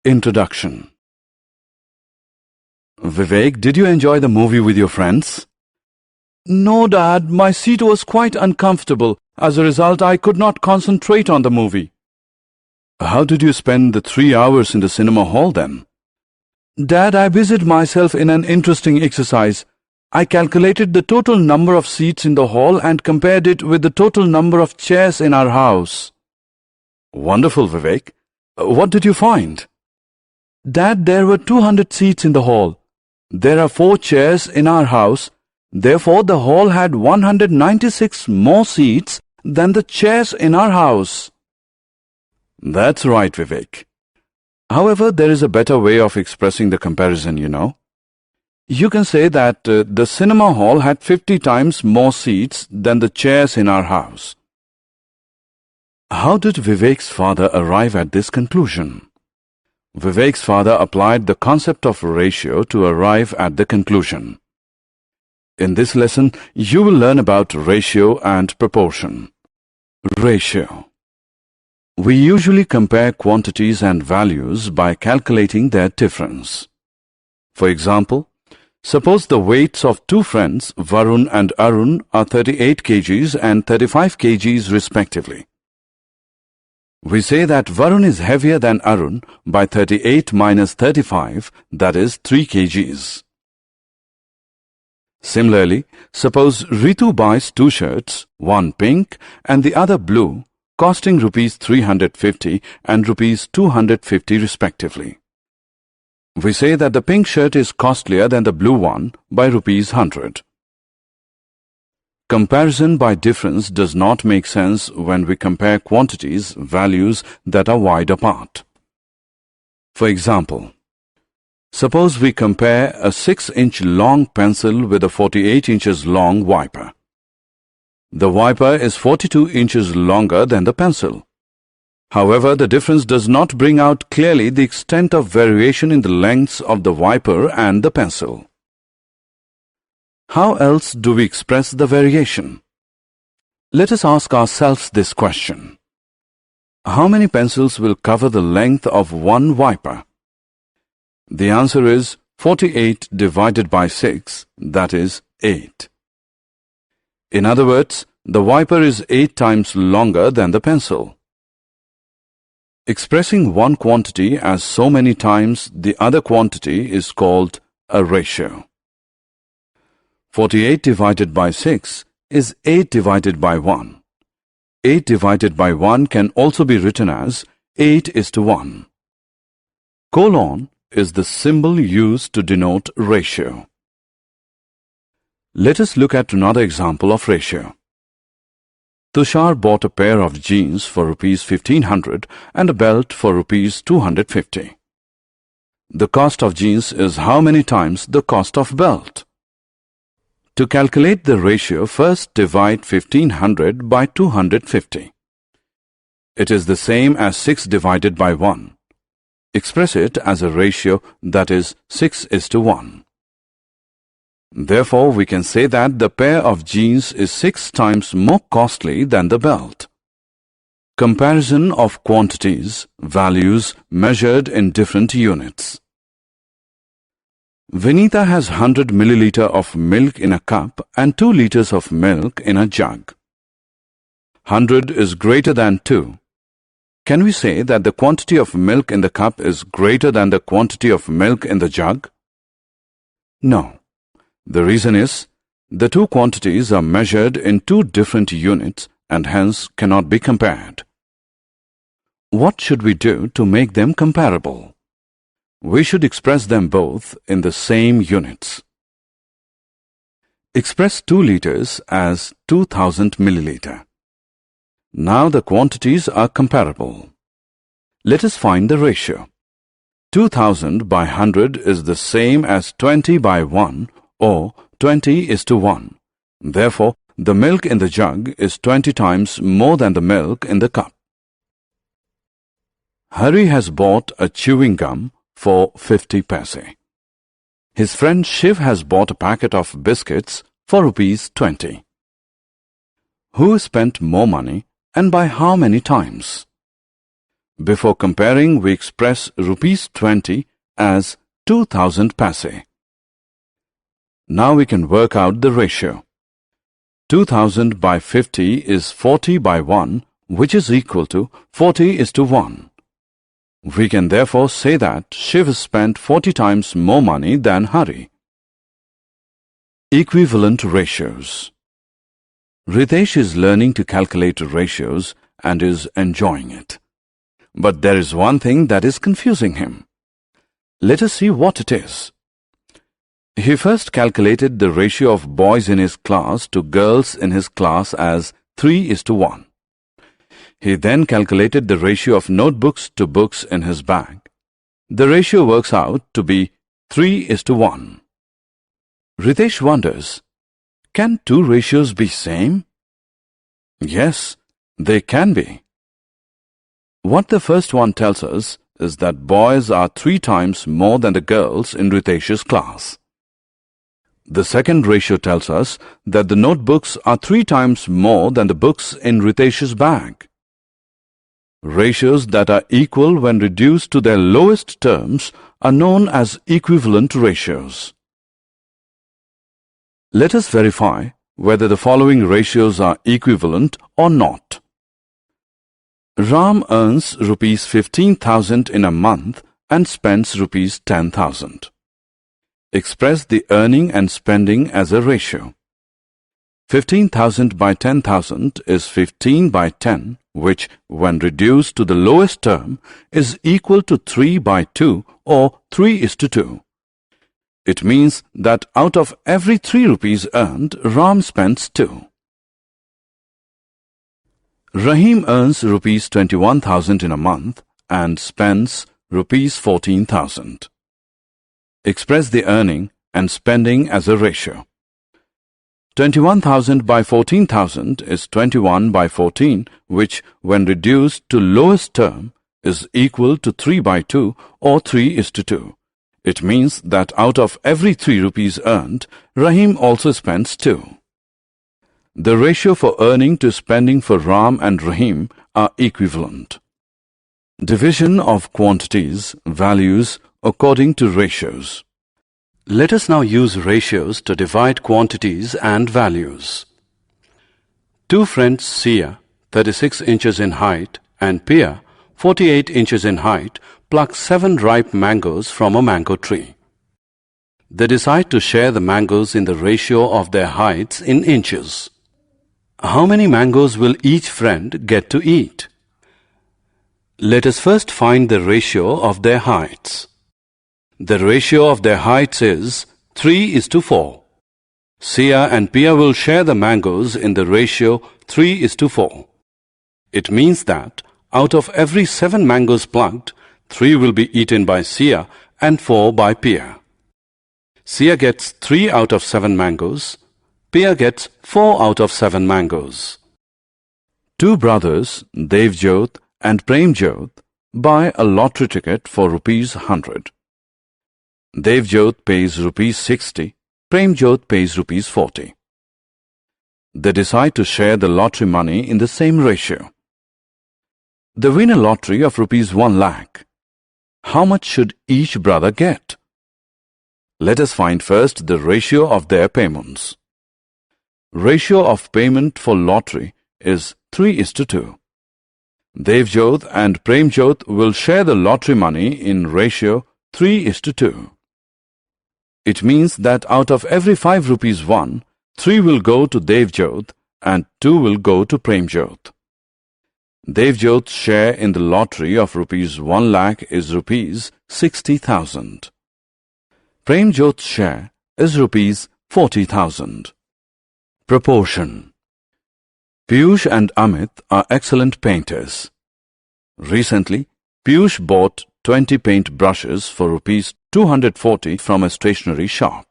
Introduction. Vivek, did you enjoy the movie with your friends? No, Dad, my seat was quite uncomfortable. As a result, I could not concentrate on the movie. How did you spend the 3 hours in the cinema hall then? Dad, I busied myself in an interesting exercise. I calculated the total number of seats in the hall and compared it with the total number of chairs in our house. Wonderful, Vivek. What did you find? Dad, there were 200 seats in the hall. There are 4 chairs in our house. Therefore, the hall had 196 more seats than the chairs in our house. That's right, Vivek. However, there is a better way of expressing the comparison, you know. You can say that the cinema hall had 50 times more seats than the chairs in our house. How did Vivek's father arrive at this conclusion? Vivek's father applied the concept of ratio to arrive at the conclusion. In this lesson, you will learn about ratio and proportion. Ratio. We usually compare quantities and values by calculating their difference. For example, suppose the weights of 2 friends, Varun and Arun, are 38 kgs and 35 kgs respectively. We say that Varun is heavier than Arun by 38 minus 35, that is 3 kgs. Similarly, suppose Ritu buys 2 shirts, one pink and the other blue, costing rupees 350 and rupees 250 respectively. We say that the pink shirt is costlier than the blue one by rupees 100. Comparison by difference does not make sense when we compare quantities, values that are wide apart. For example, suppose we compare a 6-inch long pencil with a 48 inches long wiper. The wiper is 42 inches longer than the pencil. However, the difference does not bring out clearly the extent of variation in the lengths of the wiper and the pencil. How else do we express the variation? Let us ask ourselves this question. How many pencils will cover the length of one wiper? The answer is 48 divided by 6, that is 8. In other words, the wiper is 8 times longer than the pencil. Expressing one quantity as so many times the other quantity is called a ratio. 48 divided by 6 is 8 divided by 1. 8 divided by 1 can also be written as 8:1. Colon is the symbol used to denote ratio. Let us look at another example of ratio. Tushar bought a pair of jeans for rupees 1500 and a belt for rupees 250. The cost of jeans is how many times the cost of belt? To calculate the ratio, first divide 1500 by 250. It is the same as 6 divided by 1. Express it as a ratio, that is 6:1. Therefore, we can say that the pair of jeans is 6 times more costly than the belt. Comparison of quantities, values measured in different units. Vinita has 100 milliliter of milk in a cup and 2 liters of milk in a jug. 100 is greater than 2. Can we say that the quantity of milk in the cup is greater than the quantity of milk in the jug? No. The reason is, the 2 quantities are measured in 2 different units and hence cannot be compared. What should we do to make them comparable? We should express them both in the same units. Express 2 liters as 2000 milliliter. Now the quantities are comparable. Let us find the ratio. 2000 by 100 is the same as 20 by 1 or 20:1. Therefore, the milk in the jug is 20 times more than the milk in the cup. Hari has bought a chewing gum for 50 paise. His friend Shiv has bought a packet of biscuits for rupees 20. Who spent more money and by how many times? Before comparing, we express rupees 20 as 2000 paise. Now we can work out the ratio. 2000 by 50 is 40 by 1, which is equal to 40:1. We can therefore say that Shiv spent 40 times more money than Hari. Equivalent ratios. Ritesh is learning to calculate ratios and is enjoying it. But there is one thing that is confusing him. Let us see what it is. He first calculated the ratio of boys in his class to girls in his class as 3:1. He then calculated the ratio of notebooks to books in his bag. The ratio works out to be 3:1. Ritesh wonders, can two ratios be same? Yes, they can be. What the first one tells us is that boys are 3 times more than the girls in Ritesh's class. The second ratio tells us that the notebooks are 3 times more than the books in Ritesh's bag. Ratios that are equal when reduced to their lowest terms are known as equivalent ratios. Let us verify whether the following ratios are equivalent or not. Ram earns rupees 15,000 in a month and spends rupees 10,000. Express the earning and spending as a ratio. 15,000 by 10,000 is 15 by 10, which, when reduced to the lowest term, is equal to 3 by 2 or 3:2. It means that out of every 3 rupees earned, Ram spends 2. Rahim earns rupees 21,000 in a month and spends rupees 14,000. Express the earning and spending as a ratio. 21,000 by 14,000 is 21 by 14, which, when reduced to lowest term, is equal to 3 by 2 or 3:2. It means that out of every 3 rupees earned, Rahim also spends 2. The ratio for earning to spending for Ram and Rahim are equivalent. Division of quantities, values, according to ratios. Let us now use ratios to divide quantities and values. Two friends, Sia, 36 inches in height, and Pia, 48 inches in height, pluck 7 ripe mangoes from a mango tree. They decide to share the mangoes in the ratio of their heights in inches. How many mangoes will each friend get to eat? Let us first find the ratio of their heights. The ratio of their heights is 3:4. Sia and Pia will share the mangoes in the ratio 3:4. It means that out of every 7 mangoes plucked, 3 will be eaten by Sia and 4 by Pia. Sia gets 3 out of 7 mangoes. Pia gets 4 out of 7 mangoes. Two brothers, Devjot and Premjot, buy a lottery ticket for rupees 100. Devjot pays rupees 60, Premjot pays rupees 40. They decide to share the lottery money in the same ratio. They win a lottery of rupees 1 lakh. How much should each brother get? Let us find first the ratio of their payments. Ratio of payment for lottery is 3:2. Devjot and Premjot will share the lottery money in ratio 3:2. It means that out of every 5 rupees won, 3 will go to Devjot and 2 will go to Premjot. Devjot's share in the lottery of rupees 1 lakh is rupees 60,000. Premjot's share is rupees 40,000. Proportion. Piyush and Amit are excellent painters. Recently, Piyush bought 20 paint brushes for rupees 240 from a stationery shop.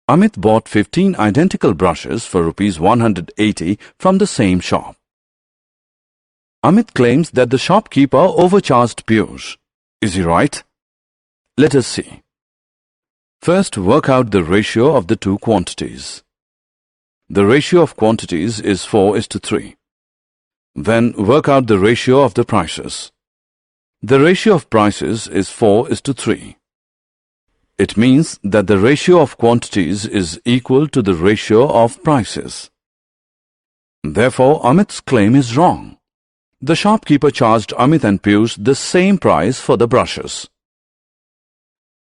Amit bought 15 identical brushes for rupees 180 from the same shop. Amit claims that the shopkeeper overcharged Piyush. Is he right? Let us see. First, work out the ratio of the two quantities. The ratio of quantities is 4:3. Then work out the ratio of the prices. The ratio of prices is 4:3. It means that the ratio of quantities is equal to the ratio of prices. Therefore, Amit's claim is wrong. The shopkeeper charged Amit and Piyush the same price for the brushes.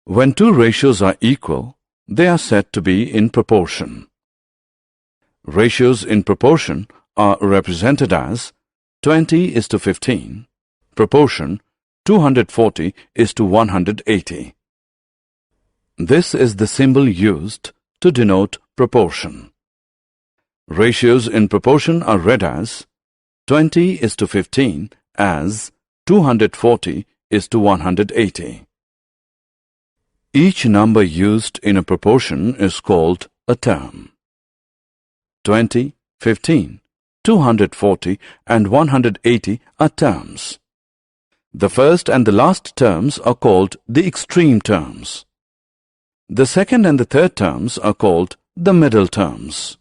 When two ratios are equal, they are said to be in proportion. Ratios in proportion are represented as 20:15, proportion 240:180. This is the symbol used to denote proportion. Ratios in proportion are read as 20:15 as 240:180. Each number used in a proportion is called a term. 20, 15, 240 and 180 are terms. The first and the last terms are called the extreme terms. The second and the third terms are called the middle terms.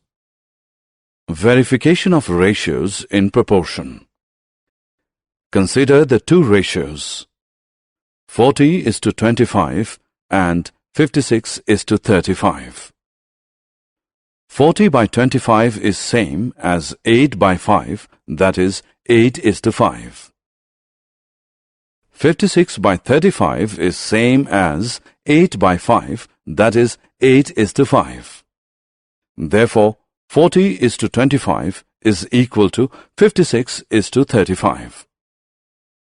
Verification of ratios in proportion. Consider the two ratios. 40:25 and 56:35. 40/25 is same as 8/5, that is 8:5. 56/35 is same as 8/5, that is 8:5. Therefore, 40:25 is equal to 56:35.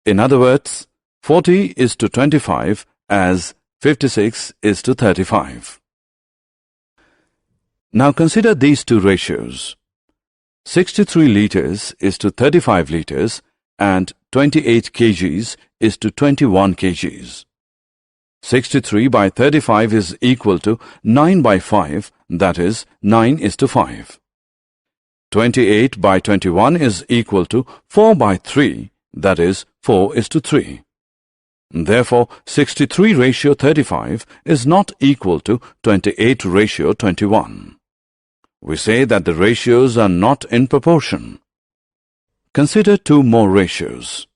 In other words, 40:25 as 56:35. Now consider these two ratios. 63 liters is to 35 liters and 28 kgs is to 21 kgs. 63/35 is equal to 9/5, that is 9:5. 28/21 is equal to 4/3, that is 4:3. Therefore, 63:35 is not equal to 28:21. We say that the ratios are not in proportion. Consider two more ratios.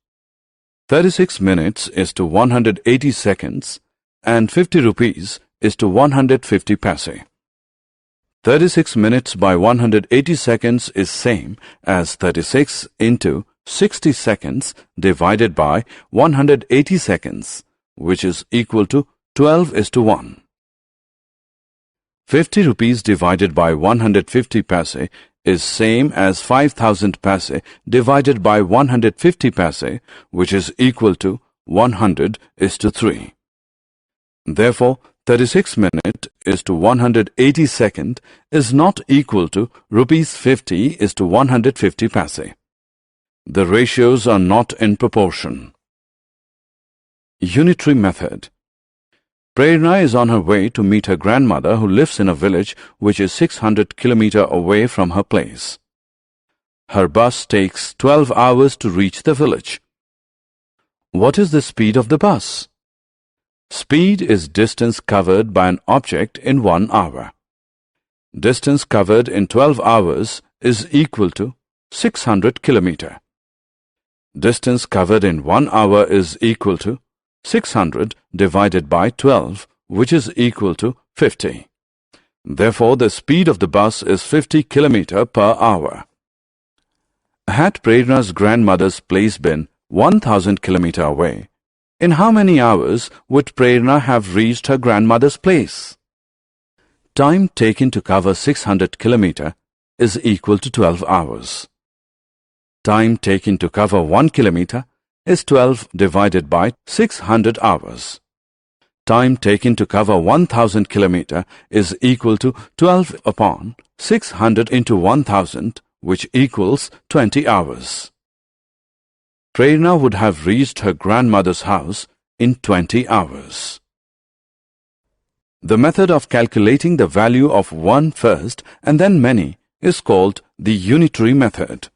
36 minutes is to 180 seconds and 50 rupees is to 150 paise. 36 minutes by 180 seconds is same as 36 into 60 seconds divided by 180 seconds, which is equal to 12:1. 50 rupees divided by 150 paise is same as 5,000 paise divided by 150 paise, which is equal to 100:3. Therefore, 36 minute is to 180 second is not equal to rupees 50 is to 150 paise. The ratios are not in proportion. Unitary method. Prerna is on her way to meet her grandmother who lives in a village which is 600 km away from her place. Her bus takes 12 hours to reach the village. What is the speed of the bus? Speed is distance covered by an object in 1 hour. Distance covered in 12 hours is equal to 600 km. Distance covered in 1 hour is equal to 600 divided by 12, which is equal to 50. Therefore, the speed of the bus is 50 km per hour. Had Prerna's grandmother's place been 1,000 km away, in how many hours would Prerna have reached her grandmother's place? Time taken to cover 600 km is equal to 12 hours. Time taken to cover 1 kilometer is 12 divided by 600 hours. Time taken to cover 1,000 km is equal to 12 upon 600 into 1,000, which equals 20 hours. Prerna would have reached her grandmother's house in 20 hours. The method of calculating the value of one first and then many is called the unitary method.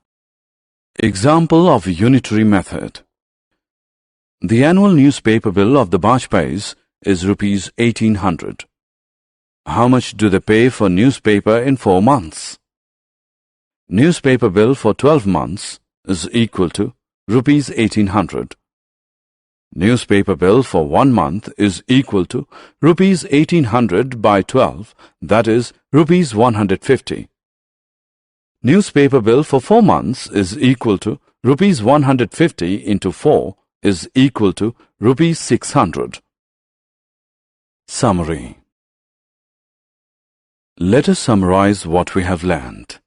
Example of unitary method. The annual newspaper bill of the Bajpayis is rupees 1,800. How much do they pay for newspaper in 4 months? Newspaper bill for 12 months is equal to rupees 1800. Newspaper bill for 1 month is equal to rupees 1800 by 12, that is rupees 150. Newspaper bill for 4 months is equal to rupees 150 into 4 is equal to rupees 600. Summary. Let us summarize what we have learned.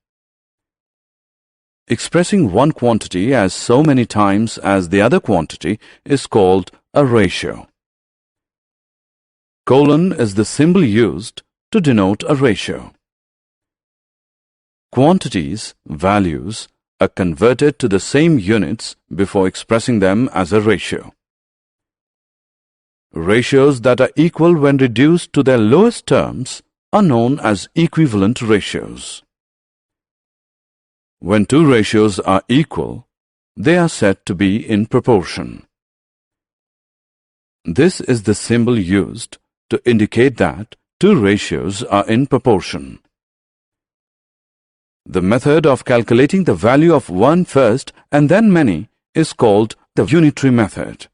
Expressing one quantity as so many times as the other quantity is called a ratio. Colon is the symbol used to denote a ratio. Quantities, values, are converted to the same units before expressing them as a ratio. Ratios that are equal when reduced to their lowest terms are known as equivalent ratios. When two ratios are equal, they are said to be in proportion. This is the symbol used to indicate that two ratios are in proportion. The method of calculating the value of one first and then many is called the unitary method.